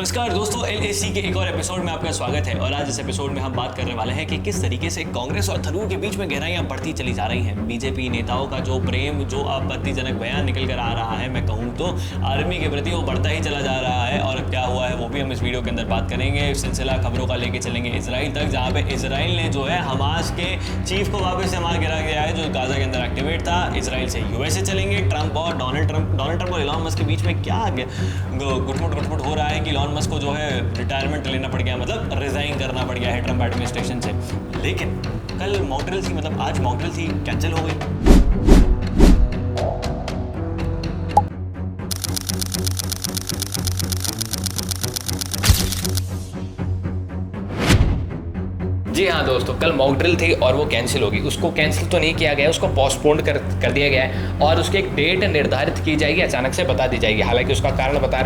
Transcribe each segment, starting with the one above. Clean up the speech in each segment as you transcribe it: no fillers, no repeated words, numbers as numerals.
नमस्कार दोस्तों, LAC के एक और एपिसोड में आपका स्वागत है। और आज इस एपिसोड में हम बात करने वाले हैं कि किस तरीके से कांग्रेस और थरूर के बीच में गहराइयां बढ़ती चली जा रही हैं। बीजेपी नेताओं का जो प्रेम, जो आपत्तिजनक बयान निकल कर आ रहा है, मैं कहूँ तो आर्मी के प्रति वो बढ़ता ही चला जा रहा है। और क्या हुआ है वो भी हम इस वीडियो के अंदर बात करेंगे। सिलसिला खबरों का लेके चलेंगे इजराइल तक, जहाँ पे इजराइल ने जो है हमास के चीफ को वापस से वहाँ गिरा गया है, जो गाजा के अंदर एक्टिवेट था। इजराइल से यूएसए चलेंगे। ट्रंप और डोनाल्ड ट्रंप और इलॉन मस्क के बीच में क्या गुटमुट हो रहा है कि इलॉन मस्क को जो है रिटायरमेंट लेना पड़ गया, मतलब रिजाइन करना पड़ गया है ट्रंप एडमिनिस्ट्रेशन से। लेकिन कल मॉकड्रिल थी, मतलब आज मॉकड्रिल थी, कैंसिल हो गई। जी हाँ दोस्तों, कल मॉक ड्रिल थी और वो कैंसिल होगी। उसको कैंसिल तो नहीं किया गया, उसको पोस्टपोन्ड कर दिया गया है और उसकी एक डेट निर्धारित की जाएगी, अचानक से बता दी जाएगी। हालांकि उसका कारण बता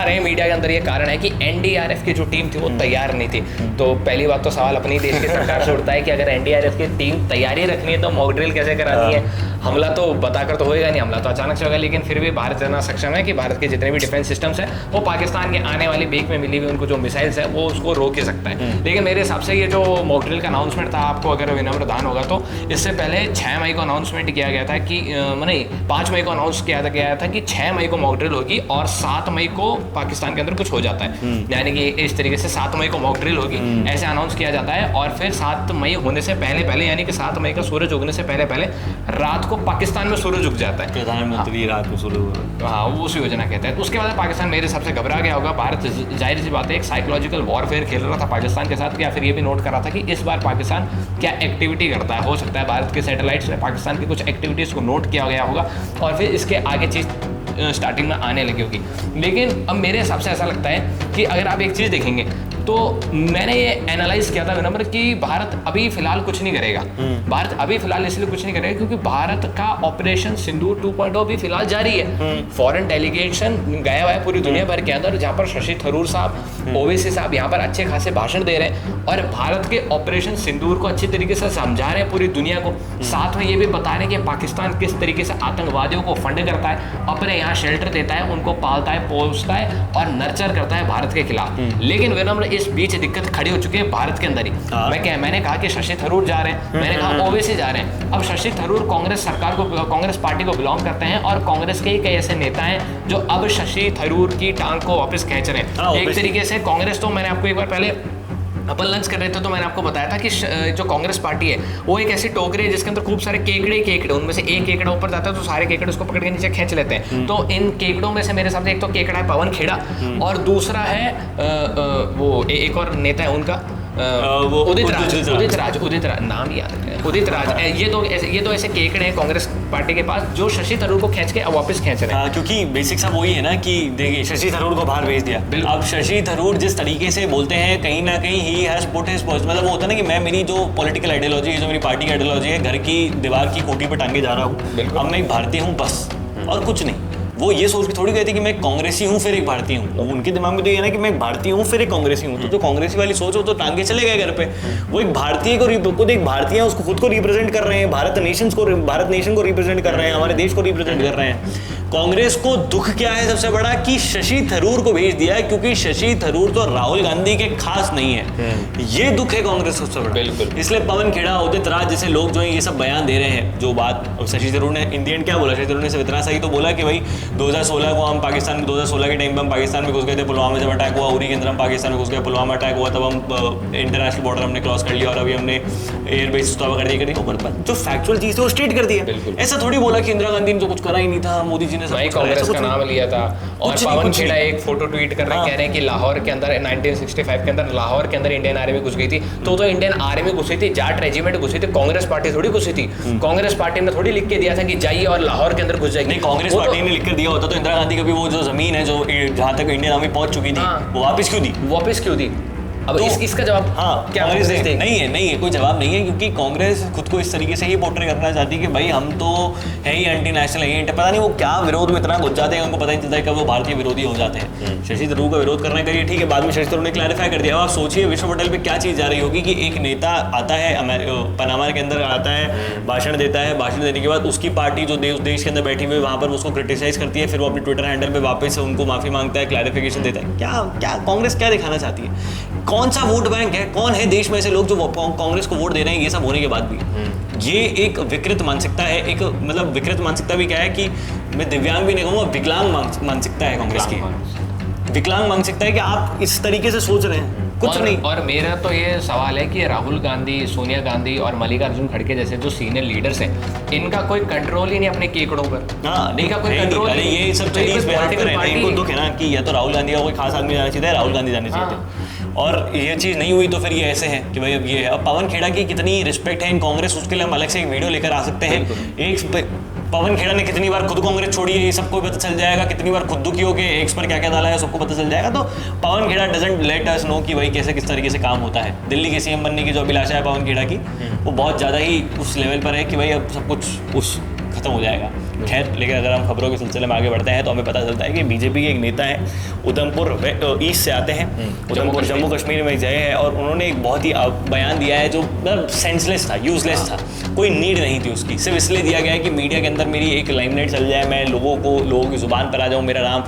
रहे हैं मीडिया के अंदर ये कारण है कि एनडीआरएफ की जो टीम थी वो तैयार नहीं थी। तो पहली बात तो सवाल अपनी देश की सरकार से उठता है कि अगर एनडीआरएफ की टीम तैयारी रखनी है तो मॉक ड्रिल कैसे करानी है। हमला तो बताकर तो होएगा नहीं, हमला तो अचानक से होगा। लेकिन फिर भी भारत इतना सक्षम है कि भारत के जितने भी डिफेंस सिस्टम्स हैं वो पाकिस्तान के आने वाली बेक में मिली हुई उनको जो मिसाइल्स है वो उसको रोक ही सकता है। लेकिन मेरे हिसाब से ये जो मॉक ड्रिल का अनाउंसमेंट था, आपको अगर विनम्र दान होगा तो इससे पहले 6 मई को अनाउंसमेंट किया गया था कि नहीं 5 मई को अनाउंस किया गया था कि 6 मई को मॉक ड्रिल होगी और 7 मई को पाकिस्तान के अंदर कुछ हो जाता है। यानी कि इस तरीके से 7 मई को मॉक ड्रिल होगी ऐसे अनाउंस किया जाता है। और फिर 7 मई होने से पहले यानी कि 7 मई का सूरज उगने से पहले रात को पाकिस्तान में सूरज उग जाता है। प्रधानमंत्री रात को सूरज, हाँ वो उस योजना कहते हैं। उसके बाद पाकिस्तान मेरे हिसाब से घबरा गया होगा। भारत जाहिर सी बात है एक साइकोलॉजिकल वॉरफेयर खेल रहा था पाकिस्तान के साथ, या फिर ये भी नोट कर रहा था कि इस बार पाकिस्तान क्या एक्टिविटी करता है। हो सकता है भारत के सैटेलाइट्स में पाकिस्तान की कुछ एक्टिविटीज़ को नोट किया गया होगा और फिर इसके आगे चीज़ स्टार्टिंग में आने लगी होगी। लेकिन अब मेरे हिसाब से ऐसा लगता है कि अगर आप एक चीज़ देखेंगे तो मैंने ये एनालाइज किया था विनम्र कि भारत अभी फिलहाल कुछ नहीं करेगा। भारत अभी फिलहाल इसलिए कुछ नहीं करेगा क्योंकि भारत का ऑपरेशन सिंदूर 2.0 भी फिलहाल जारी है। फॉरेन डेलीगेशन गया हुआ है पूरी दुनिया भर के अंदर, जहाँ पर शशि थरूर साहब, ओवैसी साहब यहाँ पर अच्छे खासे भाषण दे रहे हैं और भारत के ऑपरेशन सिंदूर को अच्छी तरीके से समझा रहे हैं पूरी दुनिया को। साथ में ये भी बता रहे हैं कि पाकिस्तान किस तरीके से आतंकवादियों को फंड करता है, अपने यहाँ शेल्टर देता है, उनको पालता है, पोसता है और नर्चर करता है भारत के खिलाफ। लेकिन विनम्र इस बीच दिक्कत खड़ी हो चुकी है भारत के अंदर ही। मैंने कहा कि शशि थरूर जा रहे हैं, मैंने कहा ओवैसी जा रहे हैं। अब शशि थरूर कांग्रेस सरकार को, कांग्रेस पार्टी को बिलोंग करते हैं और कांग्रेस के कई ऐसे नेता हैं जो अब शशि थरूर की टांग को वापस खींच रहे हैं। एक तरीके से कांग्रेस, तो मैंने आपको एक बार पहले अपन लंच कर रहे थे तो मैंने आपको बताया था कि जो कांग्रेस पार्टी है वो एक ऐसी टोकरी है जिसके अंदर खूब सारे केकड़े, उनमें से एक केकड़ा ऊपर जाता है तो सारे केकड़े उसको पकड़ के नीचे खींच लेते हैं। तो इन केकड़ों में से मेरे सामने एक तो केकड़ा है पवन खेड़ा और दूसरा है वो एक और नेता है उनका उदित राज, नाम याद है, उदित राज। ये तो ऐसे केकड़े हैं कांग्रेस पार्टी के पास जो शशि थरूर को खींच के वापस खींच रहे हैं। क्योंकि बेसिक सा वही है ना कि देखिए शशि थरूर को बाहर भेज दिया। अब शशि थरूर जिस तरीके से बोलते हैं कहीं ना कहीं he has put his post, मतलब वो होता है ना कि मैं मेरी जो पॉलिटिकल आइडियोलॉजी है, जो मेरी पार्टी की आइडियोलॉजी है, घर की दीवार की खूंटी पर टांगे जा रहा हूँ। अब मैं एक भारतीय हूँ बस, और कुछ नहीं। वो ये सोच के थोड़ी गए थे कि मैं कांग्रेसी हूँ फिर एक भारतीय हूँ। उनके दिमाग में तो ये ना कि मैं एक भारतीय हूँ फिर एक कांग्रेसी हूँ। तो जो कांग्रेसी वाली सोच हो तो टांगे चले गए घर पे। वो एक भारतीय को खुद एक भारतीय है, उसको खुद को रिप्रेजेंट कर रहे हैं, भारत नेशन को रिप्रेजेंट कर रहे हैं, हमारे देश को रिप्रेजेंट कर रहे हैं। कांग्रेस को दुख क्या है सबसे बड़ा कि शशि थरूर को भेज दिया है, क्योंकि शशि थरूर तो राहुल गांधी के खास नहीं है। ये दुख है कांग्रेस सबसे बड़ा। बिल्कुल। इसलिए पवन खेड़ा, उदित राज जैसे लोग जो है ये सब बयान दे रहे हैं। जो बात शशि थरूर ने इन दी एंड क्या बोला, शशि थरूर ने सिर्फ इतना सही तो बोला कि भाई 2016 को हम पाकिस्तान में, 2016 के टाइम पर हम पाकिस्तान में घुस गए थे, पुलवामा जब अटैक हुआ, उरी के अंदर हम पाकिस्तान में घुस गए, पुलवामा अटैक हुआ, तब हम इंटरनेशनल बॉर्डर हमने क्रॉस कर लिया और अभी हमने एयरबेस कर दी। जो फैक्चुअल चीज थी वो स्टेट कर दिया। ऐसा थोड़ी बोला कि इंदिरा गांधी ने तो कुछ करा ही नहीं था, मोदी जी ने सब नाम लिया था। और पवन खेड़ा एक फोटो ट्वीट कर रहे हैं, कह रहे हैं कि लाहौर के अंदर 1965 के अंदर लाहौर के अंदर इंडियन आर्मी घुस गई थी। तो इंडियन आर्मी घुसी थी, जाट रेजिमेंट घुसी थी, कांग्रेस पार्टी थोड़ी घुसी थी। कांग्रेस पार्टी ने थोड़ी लिख के दिया था कि जाइए और लाहौर के अंदर घुस जाएगी। नहीं, कांग्रेस पार्टी ने लिख कर दिया होता तो इंदिरा गांधी का भी वो जो जमीन है जो जहाँ तक इंडियन आर्मी पहुंच चुकी थी वो वापस क्यों दी? अब इसका जवाब क्या कांग्रेस नहीं है, कोई जवाब नहीं है, क्योंकि कांग्रेस खुद को इस तरीके से ही पोर्ट्रे करना चाहती है कि भाई हम तो है ही एंटी नेशनल, है ही पता नहीं वो क्या विरोध में इतना घुस जाते हैं, उनको पता नहीं चलता है कब वो भारतीय विरोधी हो जाते हैं। शशि थरूर का विरोध करना करिए, ठीक है, बाद में शशि थरूर ने क्लैरिफाई कर दिया। अब आप सोचिए विश्व पटल पे क्या चीज़ जा रही होगी कि एक नेता आता है पनामा के अंदर आता है, भाषण देता है, भाषण देने के बाद उसकी पार्टी जो देश के अंदर बैठी हुई वहाँ पर उसको क्रिटिसाइज करती है, फिर वो अपने ट्विटर हैंडल पे वापस उनको माफी मांगता है, क्लैरिफिकेशन देता है। क्या कांग्रेस क्या दिखाना चाहती है? कौन सा वोट बैंक है? कौन है देश में ऐसे लोग जो कांग्रेस को वोट दे रहे हैं ये सब होने के बाद भी? ये एक विकृत मानसिकता है, एक मतलब विकृत मानसिकता भी क्या है कि मैं दिव्यांग भी नहीं कहूँगा, विकलांग मानसिकता है कांग्रेस की। विकलांग मानसिकता है कि आप इस तरीके से सोच रहे हैं, कुछ नहीं। और मेरा तो ये सवाल है कि राहुल गांधी, सोनिया गांधी और मल्लिकार्जुन खड़गे जैसे जो सीनियर लीडर्स हैं, इनका कोई कंट्रोल ही नहीं अपने केकड़ों पर। इनका कोई कंट्रोल नहीं। ये सब चीज इनको दुख है ना कि या तो राहुल गांधी का कोई खास आदमी जाना चाहिए, राहुल गांधी जाने चाहिए थे, और ये चीज़ नहीं हुई तो फिर ये ऐसे है कि भाई अब ये है। अब पवन खेड़ा की कितनी रिस्पेक्ट है इन कांग्रेस, उसके लिए हम अलग से एक वीडियो लेकर आ सकते हैं। एक पवन खेड़ा ने कितनी बार खुद कांग्रेस छोड़ी है ये सबको पता चल जाएगा, कितनी बार खुद दुखी होकर एक्स पर क्या क्या डाला है सबको पता चल जाएगा। तो Pawan Khera doesn't let us know कि भाई कैसे किस तरीके से काम होता है। दिल्ली के सीएम बनने की जो अभिलाषा है पवन खेड़ा की, वो बहुत ज़्यादा ही उस लेवल पर है कि भाई अब सब कुछ उस खत्म हो जाएगा। खैर, लेकिन अगर हम खबरों के सिलसिले में आगे बढ़ते हैं तो हमें पता चलता है कि बीजेपी के एक नेता हैं, उधमपुर ईस्ट से आते हैं, उधमपुर जम्मू कश्मीर में गए हैं, और उन्होंने एक बहुत ही बयान दिया है जो मतलब सेंसलेस था, यूजलेस था, कोई नीड नहीं थी उसकी। सिर्फ इसलिए दिया गया है कि मीडिया के अंदर मेरी एक लाइमलाइट चल जाए, मैं लोगों की जुबान पर आ जाऊँ, मेरा नाम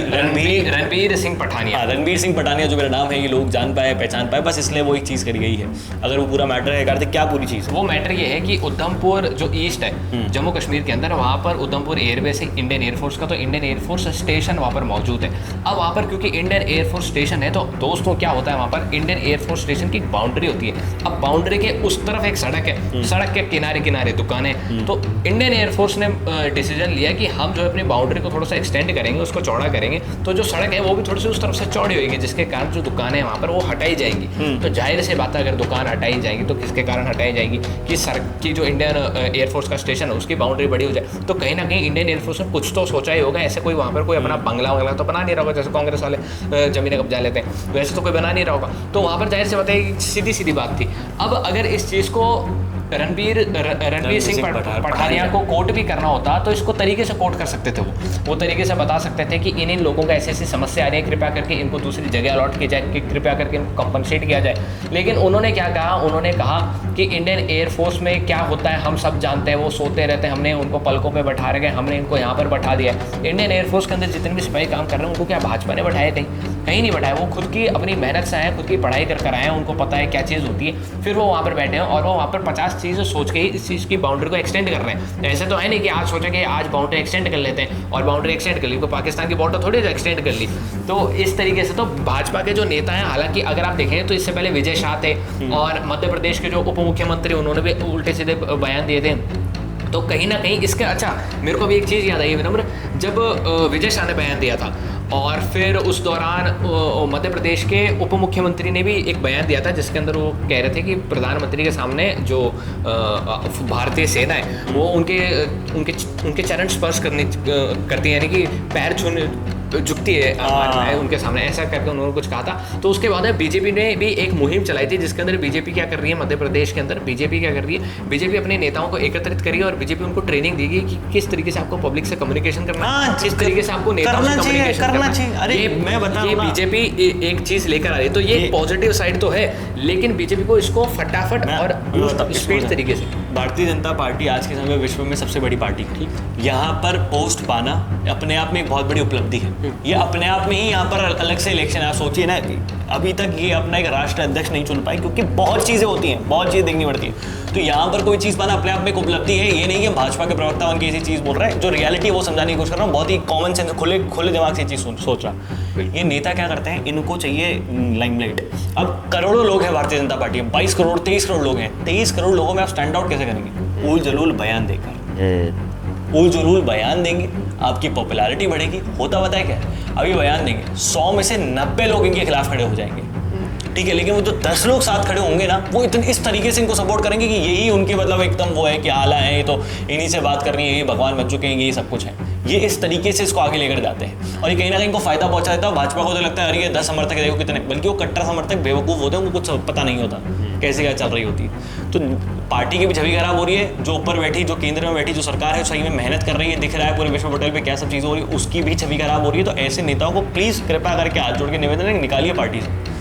रणबीर सिंह पठानिया, रणबीर सिंह पठानिया जो मेरा नाम है ये लोग जान पाए, पहचान पाए, बस इसलिए वो एक चीज़ करी गई है। अगर वो पूरा मैटर है कार्तिक, क्या पूरी चीज़? वो मैटर ये है कि उधमपुर जो ईस्ट है जम्मू कश्मीर के अंदर, वहाँ पर उधमपुर एयरबेस है इंडियन एयरफोर्स का, तो इंडियन एयरफोर्स स्टेशन वहाँ पर मौजूद है। अब वहाँ पर क्योंकि इंडियन एयरफोर्स स्टेशन है, तो दोस्तों क्या होता है वहाँ पर इंडियन एयरफोर्स स्टेशन की बाउंड्री होती है। अब बाउंड्री के उस तरफ एक सड़क है, सड़क के किनारे किनारे दुकानें, तो इंडियन एयरफोर्स ने डिसीजन लिया कि हम जो अपनी बाउंड्री को थोड़ा सा एक्सटेंड करेंगे, उसको चौड़ा करेंगे, तो जो सड़क है वो भी थोड़ी सी उस तरफ से चौड़ी होगी, जिसके कारण जो दुकानें हैं वहाँ पर वो हटाई जाएंगी। तो जाहिर सी बात है अगर दुकान हटाई जाएगी तो किसके कारण हटाई जाएगी कि सड़क की जो इंडियन एयरफोर्स का स्टेशन है उसकी बाउंड्री बड़ी हो जाए। तो कहीं ना कहीं इंडियन एयरफोर्स ने कुछ तो सोचा ही होगा। ऐसे कोई वहाँ पर कोई अपना बंगला वंगला तो बना नहीं रहा होगा, जैसे कांग्रेस वाले जमीनें कब्जा लेते हैं, वैसे तो कोई बना नहीं रहा होगा। तो वहाँ पर जाहिर से बात है सीधी सीधी बात थी। अब अगर इस चीज़ को रणबीर सिंह पठानिया को कोर्ट भी करना होता तो इसको तरीके से कोर्ट कर सकते थे। वो तरीके से बता सकते थे कि इन लोगों का ऐसी ऐसी समस्या आ रही है, कृपया करके इनको दूसरी जगह अलॉट की जाए, कि कृपया करके इनको कंपनसेट किया जाए। लेकिन उन्होंने क्या कहा? उन्होंने कहा कि इंडियन एयरफोर्स में क्या होता है हम सब जानते हैं, वो सोते रहते हैं, हमने उनको पलकों पर बैठा रखे, हमने इनको यहाँ पर बैठा दिया। इंडियन एयरफोर्स के अंदर जितने भी सिपाही काम कर रहे हैं उनको क्या भाजपा ने बैठाया? कहीं नहीं बैठाया। वो खुद की अपनी मेहनत से आए, खुद की पढ़ाई कर आए हैं, उनको पता है क्या चीज़ होती है, फिर वो वहाँ पर बैठे हैं और वो वहाँ पर 50 चीज़ें सोच के ही इस चीज़ की बाउंड्री को एक्सटेंड कर रहे हैं। ऐसे तो है नहीं कि आज सोचा कि आज बाउंड्री एक्सटेंड कर लेते हैं और बाउंड्री एक्सटेंड कर ली, तो पाकिस्तान की बॉर्डर थोड़ी एक्सटेंड कर ली। तो इस तरीके से तो भाजपा के जो नेता हैं, हालांकि अगर आप देखें तो इससे पहले विजय शाह थे और मध्य प्रदेश के जो उप मुख्यमंत्री उन्होंने भी उल्टे सीधे बयान दिए थे। तो कहीं ना कहीं इसके अच्छा मेरे को भी एक चीज़ याद आई विनम्र, जब विजय शाह ने बयान दिया था और फिर उस दौरान मध्य प्रदेश के उप मुख्यमंत्री ने भी एक बयान दिया था जिसके अंदर वो कह रहे थे कि प्रधानमंत्री के सामने जो भारतीय सेना है वो उनके चरण स्पर्श करती है, यानी कि पैर छूने झुकती है उनके सामने, ऐसा करके उन्होंने कुछ कहा था। तो उसके बाद बीजेपी ने भी एक मुहिम चलाई थी जिसके अंदर बीजेपी क्या कर रही है, मध्य प्रदेश के अंदर बीजेपी क्या कर रही है, बीजेपी अपने नेताओं को एकत्रित करी और बीजेपी उनको ट्रेनिंग देगी कि किस तरीके से आपको पब्लिक से कम्युनिकेशन करना है, किस तरीके से आपको नेताओं से कम्युनिकेशन करना चाहिए। अरे मैं बताऊं, ये बीजेपी एक चीज लेकर आ रही है, तो ये पॉजिटिव साइड तो है, लेकिन बीजेपी को इसको फटाफट और स्पीड तरीके से। भारतीय जनता पार्टी आज के समय विश्व में सबसे बड़ी पार्टी, यहाँ पर पोस्ट पाना अपने आप में एक बहुत बड़ी उपलब्धि है। ये अपने आप में ही यहाँ पर अलग से इलेक्शन है। आप सोचिए ना, अभी तक ये अपना एक राष्ट्र अध्यक्ष नहीं चुन पाए क्योंकि बहुत चीज़ें होती हैं, बहुत चीज़ें देखनी पड़ती है। तो यहाँ पर कोई चीज़ पाना अपने आप में एक उपलब्धि है। ये नहीं कि भाजपा के प्रवक्ता उनकी ऐसी चीज़ बोल रहा है, जो रियलिटी है वो समझाने की कोशिश कर रहा हूँ, बहुत ही कॉमन सेंस खुले दिमाग से चीज़ सोच रहा। ये नेता क्या करते हैं, इनको चाहिए लाइमलाइट। अब करोड़ों लोग हैं भारतीय जनता पार्टी में, 22 करोड़ 23 करोड़ लोग हैं। 23 करोड़ लोगों में आप स्टैंड आउट कैसे करेंगे? उल जलूल बयान देकर, उल जलूल बयान देंगे, आपकी पॉपुलैरिटी बढ़ेगी। होता पता है क्या, अभी बयान देंगे 100 में से 90 लोग इनके खिलाफ खड़े हो जाएंगे, ठीक है, लेकिन वो जो 10 लोग साथ खड़े होंगे ना, वो इतने इस तरीके से इनको सपोर्ट करेंगे कि यही उनके मतलब एकदम वो है कि आला है, ये तो इन्हीं से बात करनी है, ये भगवान बन चुके हैं, ये सब कुछ है। ये इस तरीके से इसको आगे लेकर जाते हैं और ये कहीं ना कहीं इनको फायदा पहुंचा देता है। भाजपा को तो लगता है अरे ये 10 समर्थक देखो कितने, बल्कि वो कट्टर समर्थक बेवकूफ़ होते हैं, उनको कुछ पता नहीं होता कैसे क्या चल रही होती है। तो पार्टी की भी छवि खराब हो रही है, जो ऊपर बैठी, जो केंद्र में बैठी जो सरकार है सही में मेहनत कर रही है, दिख रहा है पूरे विश्व पटेल पे क्या सब चीज़ हो रही है, उसकी भी छवि खराब हो रही है। तो ऐसे नेताओं को प्लीज़ कृपया करके हाथ जोड़ के निवेदन है, निकालिए पार्टी से,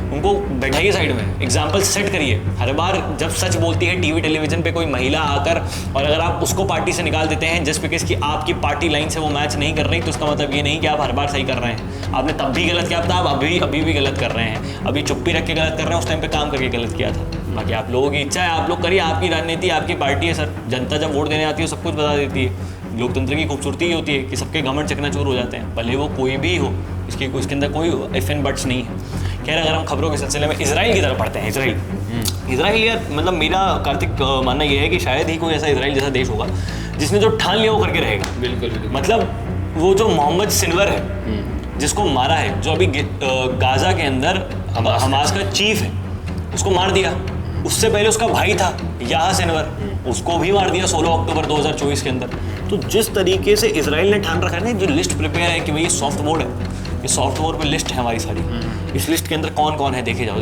उनको बैठाइए साइड में, एग्जाम्पल सेट करिए। हर बार जब सच बोलती है टीवी टेलीविजन पे कोई महिला आकर, और अगर आप उसको पार्टी से निकाल देते हैं जस्ट बिकॉज कि आपकी पार्टी लाइन से वो मैच नहीं कर रही, तो उसका मतलब ये नहीं कि आप हर बार सही कर रहे हैं। आपने तब भी गलत किया था, आप अभी भी गलत कर रहे हैं, अभी चुप्पी रख के गलत कर रहे हैं, उस टाइम पे काम करके गलत किया था। बाकी आप लोगों की इच्छा है, आप लोग करिए, आपकी राजनीति आपकी पार्टी है सर। जनता जब वोट देने आती है सब कुछ बता देती है। लोकतंत्र की खूबसूरती ही होती है कि सबके घमंड चकनाचूर हो जाते हैं, भले वो कोई भी हो, इसके अंदर कोई इफ एंड बट्स नहीं है। खैर, अगर हम खबरों के सिलसिले में इजराइल की तरफ पढ़ते हैं, इजराइल यार, मतलब मेरा कार्तिक मानना यह है कि शायद ही कोई ऐसा इजराइल जैसा देश होगा जिसने जो ठान लिया वो करके रहेगा। बिल्कुल। मतलब वो जो मोहम्मद सिनवर है जिसको मारा है, जो अभी गाजा के अंदर हमास का चीफ है, उसको मार दिया। उससे पहले उसका भाई था याह सिनवर, उसको भी मार दिया 16 अक्टूबर 2024 के अंदर। तो जिस तरीके से इजराइल ने ठान रखा है ना, जो लिस्ट प्रिपेयर है कि भाई ये सॉफ्ट वॉर है, ये सॉफ्ट वॉर पे लिस्ट है हमारी सारी, इस लिस्ट के अंदर कौन कौन है देखे जाओ,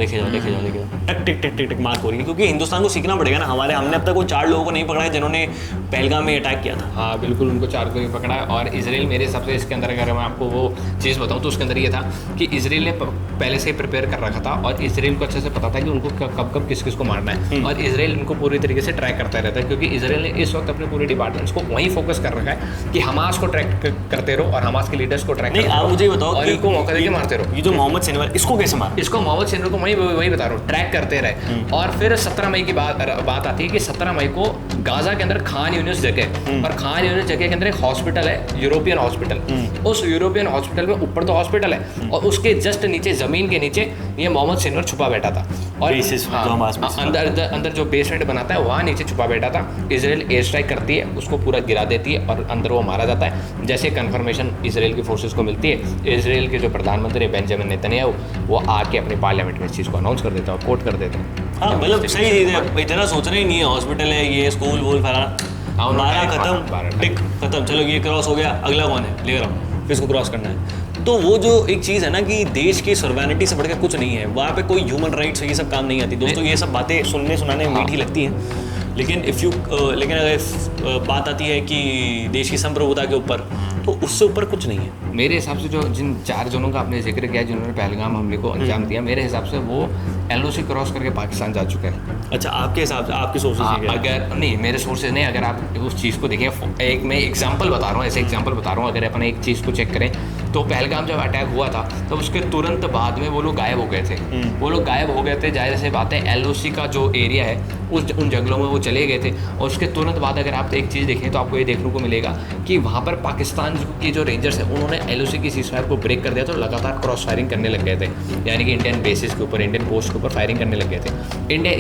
टक टिक टिक टिक टिक मार्क हो रही है। क्योंकि हिंदुस्तान को सीखना पड़ेगा ना, हमने अब तक वो 4 लोगों को नहीं पकड़ा है जिन्होंने पहलगाम में अटैक किया था। हाँ बिल्कुल, उनको 4 को ही पकड़ा है। और इजराइल मेरे हिसाब से इसके अंदर, अगर मैं आपको वो चीज़ बताऊँ तो उसके अंदर ये था कि इजराइल ने पहले से ही प्रिपेयर कर रखा था और इजराइल को अच्छे से पता था कि उनको कब कब किस किस को मारना है, और इजराइल इनको पूरी तरीके से ट्रैक करता रहता है। क्योंकि इजराइल ने इस वक्त अपने पूरे डिपार्टमेंट्स को वहीं फोकस कर रखा है कि हमास को ट्रैक करते रहो और हमास के लीडर्स को ट्रैक करते रहो। आप मुझे बताओ और इनको मौका देके मारते रहो। ये जो मोहम्मद सिनवर, इसको कैसे मारा? इसको मोहम्मद सिनवर को वही बता रहा हूँ, ट्रैक करते रहे। और फिर 17 मई की बात आती है कि 17 मई को गाजा के अंदर खान यूनिस जगह, और खान यूनिस जगह के अंदर एक हॉस्पिटल है, यूरोपियन हॉस्पिटल। उस यूरोपियन हॉस्पिटल में ऊपर तो हॉस्पिटल है और उसके जस्ट नीचे, जमीन के नीचे ये मोहम्मद सिनवर छुपा बैठा था। और अंदर जो बेसमेंट बनाता है वहाँ नीचे छुपा बैठा था। इजराइल एयर स्ट्राइक करती है, उसको पूरा गिरा देती है और अंदर वो मारा जाता है। जैसे कंफर्मेशन इजराइल की फोर्सेस को मिलती है, इजराइल के जो प्रधानमंत्री बेंजामिन नेतन्याहू वो आके अपने पार्लियामेंट में इस चीज़ को अनाउंस कर देता है, कोट कर देता है। हाँ, मतलब सही चीज़ है, इतना सोचना ही नहीं है, हॉस्पिटल है, ये स्कूल वूल फलाना, मारा, खत्म, टिक खत्म, चलो ये क्रॉस हो गया, अगला कौन है ले रहा हूँ, फिर इसको क्रॉस करना है। तो वो जो एक चीज़ है ना कि देश की सॉवरेनिटी से बढ़कर कुछ नहीं है, वहाँ पे कोई ह्यूमन राइट्स ये सब काम नहीं आती। दोस्तों ये सब बातें सुनाने में मीठी लगती हैं, लेकिन लेकिन अगर बात आती है कि देश की संप्रभुता के ऊपर, तो उससे ऊपर कुछ नहीं है। मेरे हिसाब से जो जिन 4 जनों का आपने जिक्र किया जिन्होंने पहलगाम हमले को अंजाम दिया, मेरे हिसाब से वो LOC क्रॉस करके पाकिस्तान जा चुके हैं। अच्छा, आपके हिसाब से, आपके सोर्सेज? अगर नहीं, मेरे सोर्सेज नहीं, अगर आप उस चीज़ को देखें, एक मैं एग्जांपल बता रहा हूँ, ऐसे एग्जांपल बता रहा हूँ, अगर अपन एक चीज़ को चेक करें तो पहलगाम जब अटैक हुआ था तो उसके तुरंत बाद में वो लोग गायब हो गए थे। वो लोग गायब हो गए थे, जाहिर सी बात है, LOC का जो एरिया है उन जंगलों में वो चले गए थे। और उसके तुरंत बाद अगर आप एक चीज़ देखें तो आपको ये देखने को मिलेगा कि वहाँ पर पाकिस्तान के जो रेंजर्स हैं उन्होंने LOC की सीज़फायर को ब्रेक कर दिया, तो लगातार क्रॉस फायरिंग करने लग गए थे, यानी कि इंडियन बेसिस के ऊपर, इंडियन पोस्ट के ऊपर फायरिंग करने लग गए थे। इंडिया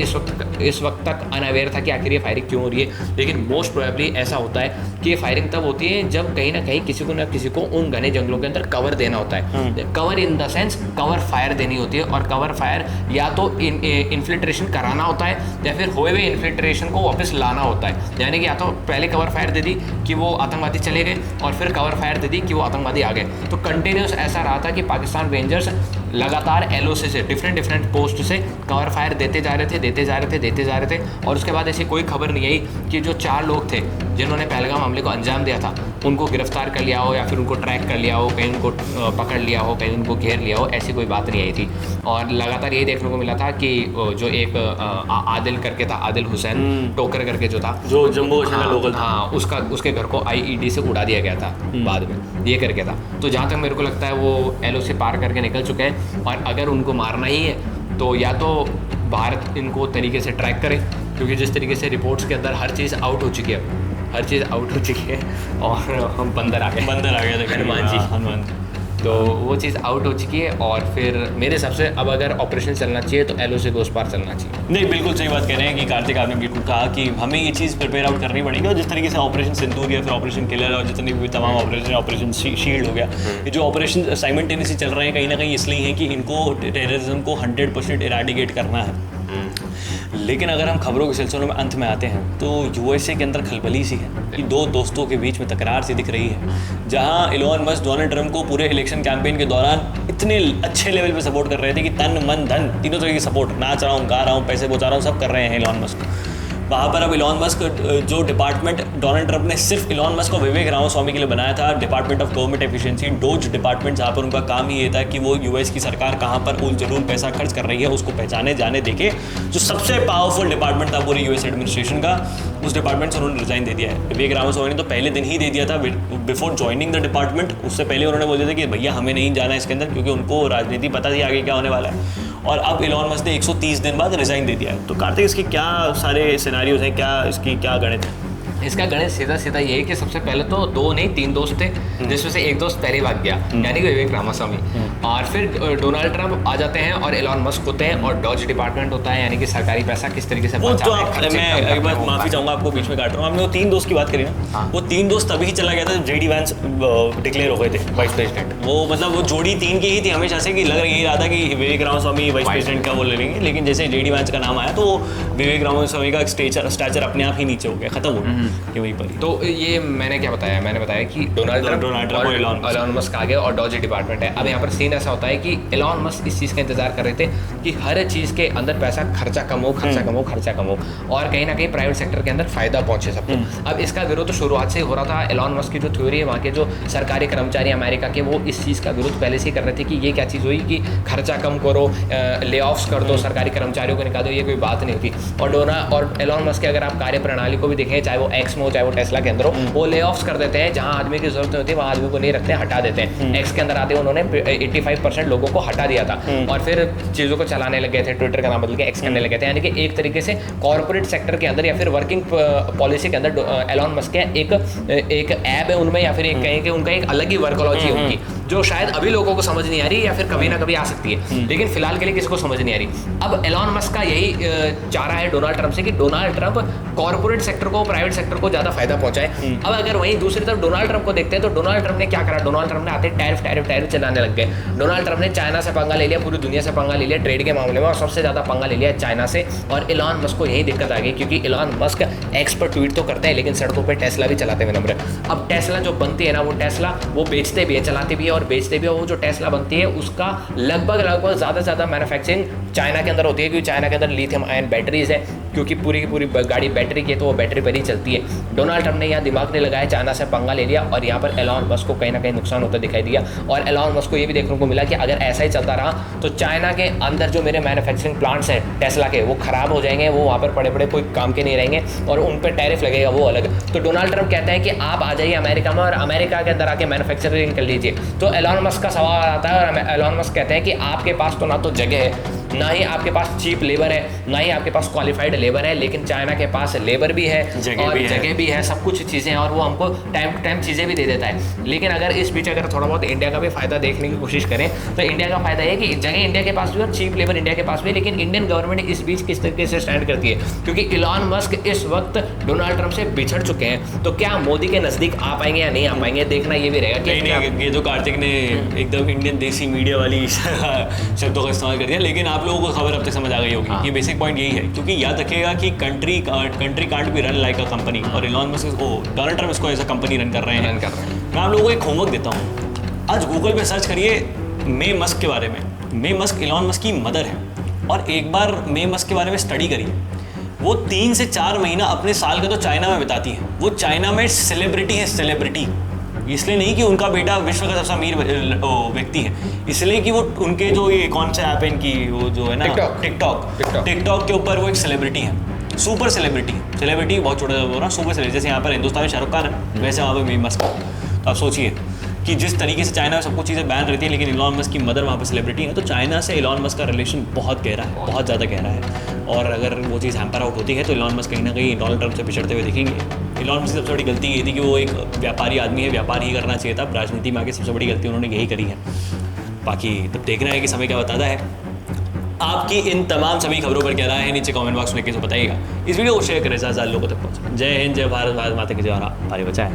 इस वक्त तक अनअवेयर था कि आखिर ये फायरिंग क्यों हो रही है, लेकिन मोस्ट प्रोबेबली ऐसा होता है कि ये फायरिंग तब होती है जब कहीं ना कहीं किसी को ना किसी को उन घने जंगलों के अंदर कवर देना होता है। Cover in the sense cover fire देनी होती है, और कवर फायर या तो इन्फिल्ट्रेशन कराना होता है या फिर हुए हुए इन्फिल्ट्रेशन को वापस लाना होता है। यानी कि या तो पहले कवर फायर दे दी कि वो आतंकवादी चले गए और फिर कवर फायर दे दी कि वो आतंकवादी आ गए। तो कंटिन्यूस ऐसा रहा था कि पाकिस्तान रेंजर्स लगातार LOC से डिफरेंट पोस्ट से कवर फायर देते जा रहे थे। और उसके बाद ऐसी कोई खबर नहीं आई कि जो 4 लोग थे जिन्होंने पहलगाम हमले को अंजाम दिया था उनको गिरफ्तार कर लिया हो या फिर उनको ट्रैक कर लिया हो, कहीं उनको पकड़ लिया हो, कहीं उनको घेर लिया हो, ऐसी कोई बात नहीं आई थी। और लगातार यही देखने को मिला था कि जो एक आदिल करके था, आदिल हुसैन टोकर करके जो था, जो जम्मू कश्मीर लोकल था, हाँ, उसके घर को IED से उड़ा दिया गया था बाद में, ये करके था। तो जहाँ तक मेरे को लगता है वो LOC पार करके निकल चुके हैं, और अगर उनको मारना ही है तो या तो भारत इनको तरीके से ट्रैक करे, क्योंकि जिस तरीके से रिपोर्ट्स के अंदर हर चीज़ आउट हो चुकी है, हर चीज़ आउट हो चुकी है, और हम बंदर आ गए हनुमान जी, तो वो चीज़ आउट हो चुकी है। और फिर मेरे हिसाब से अब अगर ऑपरेशन चलना चाहिए तो LOC को उस पार चलना चाहिए। नहीं, बिल्कुल सही बात कह रहे हैं कि कार्तिक, आपने बिल्कुल कहा कि हमें ये चीज़ प्रिपेयर आउट करनी पड़ेगी। और जिस तरीके से ऑपरेशन सिंदूर या फिर ऑपरेशन किलर और जितने भी तमाम ऑपरेशन शील्ड हो गया, ये जो ऑपरेशन साइमल्टेनियसली चल रहे हैं कहीं ना कहीं इसलिए हैं कि इनको टेररिज्म को 100% इराडिकेट करना है। लेकिन अगर हम खबरों के सिलसिले में अंत में आते हैं तो यूएसए के अंदर खलबली सी है कि दो दोस्तों के बीच में तकरार सी दिख रही है, जहां इलॉन मस्क डोनाल्ड ट्रंप को पूरे इलेक्शन कैंपेन के दौरान इतने अच्छे लेवल पे सपोर्ट कर रहे थे कि तन मन धन तीनों तरह की सपोर्ट, नाच रहा हूँ, गा रहा हूँ, पैसे पहुँचा रहा हूँ, सब कर रहे हैं इलॉन मस्क। वहाँ पर अब इलॉन मस्क जो डिपार्टमेंट डोनाल्ड ट्रंप ने सिर्फ इलॉन मस्क को विवेक रामास्वामी के लिए बनाया था, department of government efficiency, dose department, जहाँ पर उनका काम ही ये था कि वो यूएस की सरकार कहाँ पर उल जलूल पैसा खर्च कर रही है उसको पहचाने जाने देके, जो सबसे पावरफुल डिपार्टमेंट था पूरे यूएस एडमिनिस्ट्रेशन का, उस डिपार्टमेंट से उन्होंने रिजाइन दे दिया है। विवेक रामास्वामी ने तो पहले दिन ही दे दिया था बिफोर ज्वाइनिंग द डिपार्टमेंट। उससे पहले उन्होंने बोल दिया था कि भैया हमें नहीं जाना है इसके अंदर, क्योंकि उनको राजनीति पता थी आगे क्या होने वाला है। और अब इलॉन मस्क ने 130 दिन बाद रिजाइन दे दिया है। तो कार्तिक, इसके क्या सारे सिनेरियोज हैं, क्या इसकी क्या गणित है? इसका गणित सीधा सीधा ये है कि सबसे पहले तो 2 नहीं 3 दोस्त थे, जिसमें से एक दोस्त पहले भाग गया, यानी कि विवेक रामास्वामी। और फिर डोनाल्ड ट्रंप आ जाते हैं और एलॉन मस्क होते हैं, और डॉज डिपार्टमेंट होता है, यानी कि सरकारी पैसा किस तरीके से वो तो मैं एक बार माफी चाहूंगा, आपको बीच में काट रहा हूँ। हमने वो 3 दोस्त की बात करी ना, वो 3 दोस्त तभी चला गया था जब जेडी वैंस डिक्लेयर हो गए थे वाइस प्रेसिडेंट। वो मतलब वो जोड़ी 3 की ही थी हमेशा से, कि लग यही रहा था कि विवेक रामास्वामी वाइस प्रेसिडेंट का वो ले लेंगे, लेकिन जैसे जेडी वैंस का नाम आया तो विवेक रामास्वामी का स्टैचर अपने आप ही नीचे हो गया, खत्म हो गया कि वहीं पर। तो ये मैंने क्या बताया, मैंने बताया कि डोनाल्ड ट्रंप और एलॉन मस्क आ गए और डॉज डिपार्टमेंट है। अब यहाँ पर सीन ऐसा होता है कि एलॉन मस्क इस चीज़ का इंतजार कर रहे थे कि हर चीज़ के अंदर पैसा खर्चा कम हो, खर्चा कम हो, खर्चा कम हो, और कहीं ना कहीं प्राइवेट सेक्टर के अंदर फायदा पहुंचे सबको। अब इसका विरोध तो शुरुआत से ही हो रहा था। एलॉन मस्क की जो थ्योरी है, वहाँ के जो सरकारी कर्मचारी अमेरिका के, वो इस चीज़ का विरोध पहले से ही कर रहे थे कि ये क्या चीज़ हुई कि खर्चा कम करो, ले ऑफ्स कर दो, सरकारी कर्मचारियों को निकाल दो, ये कोई बात नहीं होती। और एलॉन मस्क के अगर आप कार्य प्रणाली को भी देखें, चाहे वो एक्स में हो चाहे वो टेस्ला के अंदर हो, वो ले ऑफ्स कर देते हैं, जहां आदमी की जरूरत नहीं होती वहां आदमी को नहीं रखते, हटा देते हैं। एक्स के अंदर आते हैं उन्होंने 85% लोगों को हटा दिया था, और फिर चीज़ों को चलाने लग गए थे, ट्विटर का नाम बदल के एक्स करने लगे थे। यानी कि एक तरीके से कॉर्पोरेट सेक्टर के अंदर या फिर वर्किंग पॉलिसी के अंदर एलॉन मस्क के एक ऐप है उनमें, या फिर एक कहें कि उनका एक अलग ही वर्कोलॉजी है उनकी, जो शायद अभी लोगों को समझ नहीं आ रही, या फिर कभी ना कभी आ सकती है, लेकिन फिलहाल के लिए किसी को समझ नहीं आ रही। अब एलॉन मस्क का यही चाह रहा है डोनाल्ड ट्रंप से कि डोनाल्ड ट्रंप कॉर्पोरेट सेक्टर को, प्राइवेट सेक्टर को ज़्यादा फायदा पहुंचाए। अब अगर वहीं दूसरी तरफ डोनाल्ड ट्रंप को देखते हैं तो डोनाल्ड ट्रंप ने क्या करा, डोनाल्ड ट्रंप ने आते टैरिफ चलाने लग गए। डोनाल्ड ट्रंप ने चाइना से पंगा ले लिया, पूरी दुनिया से पंगा ले लिया ट्रेड के मामले में, और सबसे ज़्यादा पंगा ले लिया चाइना से। और एलॉन मस्क को यही दिक्कत आ गई, क्योंकि एलॉन मस्क एक्स पर ट्वीट तो करते हैं, लेकिन सड़कों पर टेस्ला भी चलाते हुए नंबर। अब टेस्ला जो बनती है ना, वो टेस्ला वो बेचते भी है, चलाते भी है और बेचते भी है। वो जो टेस्ला बनती है उसका लगभग ज़्यादा से ज़्यादा मैन्युफैक्चरिंग चाइना के अंदर होती है, क्योंकि चाइना के अंदर लिथियम आयन बैटरीज है, क्योंकि पूरी की पूरी गाड़ी बैटरी की है, तो वो बैटरी पर ही चलती है। डोनाल्ड ट्रंप ने यहाँ दिमाग नहीं लगाया, चाइना से पंगा ले लिया, और यहाँ पर एलॉन मस्क को कहीं ना कहीं नुकसान होता दिखाई दिया। और एलॉन मस्क को ये भी देखने को मिला कि अगर ऐसा ही चलता रहा तो चाइना के अंदर जो मेरे मैन्युफैक्चरिंग प्लांट्स हैं टेस्ला के, वो खराब हो जाएंगे, वो वहाँ पर पड़े पड़े कोई काम के नहीं रहेंगे, और उन पर टैरिफ लगेगा वो अलग। तो डोनाल्ड ट्रंप कहते हैं कि आप आ जाइए अमेरिका में और अमेरिका के अंदर आके मैन्युफैक्चरिंग कर लीजिए। तो एलॉन मस्क का सवाल आता है, और एलॉन मस्क कहते हैं कि आपके पास तो ना तो जगह है, ना ही आपके पास चीप लेबर है, ना ही आपके पास क्वालिफाइड लेबर है, लेकिन चाइना के पास लेबर भी है और जगह भी है, सब कुछ चीज़ें हैं, और वो हमको टाइम टू टाइम चीज़ें भी दे देता है। लेकिन अगर इस बीच अगर थोड़ा बहुत इंडिया का भी फायदा देखने की कोशिश करें तो इंडिया का फायदा है कि जगह इंडिया के पास भी और चीप लेबर इंडिया के पास भी, लेकिन इंडियन गवर्नमेंट इस बीच किस तरीके से स्टैंड करती है, क्योंकि इलॉन मस्क इस वक्त डोनाल्ड ट्रंप से बिछड़ चुके हैं। तो क्या मोदी के नज़दीक आ पाएंगे या नहीं आ पाएंगे, देखना ये भी रहेगा। नहीं, ये जो कार्तिक ने एकदम इंडियन देसी मीडिया वाली शब्दों का इस्तेमाल कर दिया, लेकिन आप लोगों को खबर अब तक समझ आ गई होगी। ये बेसिक पॉइंट यही है, क्योंकि याद रखिएगा कि country can't be run like a company, और एलॉन मस्क डोनाल्ड ट्रंप इसको एज अ कंपनी रन कर रहे हैं। मैं आप लोगों को एक होमवर्क देता हूँ, आज गूगल पे सर्च करिए मे मस्क के बारे में। मे मस्क एलॉन मस्क की मदर है, और एक बार मे मस्क के बारे में स्टडी करिए। वो 3 से 4 महीना अपने साल का तो चाइना में बिताती हैं। वो चाइना में सेलिब्रिटी है, सेलिब्रिटी इसलिए नहीं कि उनका बेटा विश्व का सबसे अमीर व्यक्ति है, इसलिए कि वो उनके जो ये कौन सा ऐप है इनकी, वो जो है ना टिकटॉक के ऊपर वो एक सेलिब्रिटी है, सुपर सेलिब्रिटी बहुत छोटा हो रहा, सुपर सेलिब्रिटी। जैसे यहाँ पर हिंदुस्तान में शाहरुख खान है, वैसे वहाँ पर मे मस्क। तो आप सोचिए कि जिस तरीके से चाइना में सब कुछ चीज़ें बैन रहती है, लेकिन एलॉन मस्क की मदर वहाँ पर सेलिब्रिटी है, तो चाइना से एलॉन मस्क का रिलेशन बहुत गहरा है, बहुत ज़्यादा गहरा है। और अगर वो चीज़ हैम्पर आउट होती है तो एलॉन मस्क कहीं ना कहीं डोनाल्ड ट्रंप से पिछड़ते हुए दिखेंगे। एलॉन मस्क की सबसे बड़ी गलती ये थी कि वो एक व्यापारी आदमी है, व्यापार ही करना चाहिए था, राजनीति में आके सबसे बड़ी गलती उन्होंने यही करी है। बाकी तब देखना है कि समय क्या बताता है। आपकी इन तमाम सभी खबरों पर क्या राय है, नीचे कमेंट बॉक्स में लिख के बताइएगा। इस वीडियो को शेयर करें, ज़्यादा लोगों तक पहुँचे। जय हिंद, जय भारत, भारत माता की जय, हमारे बचाए।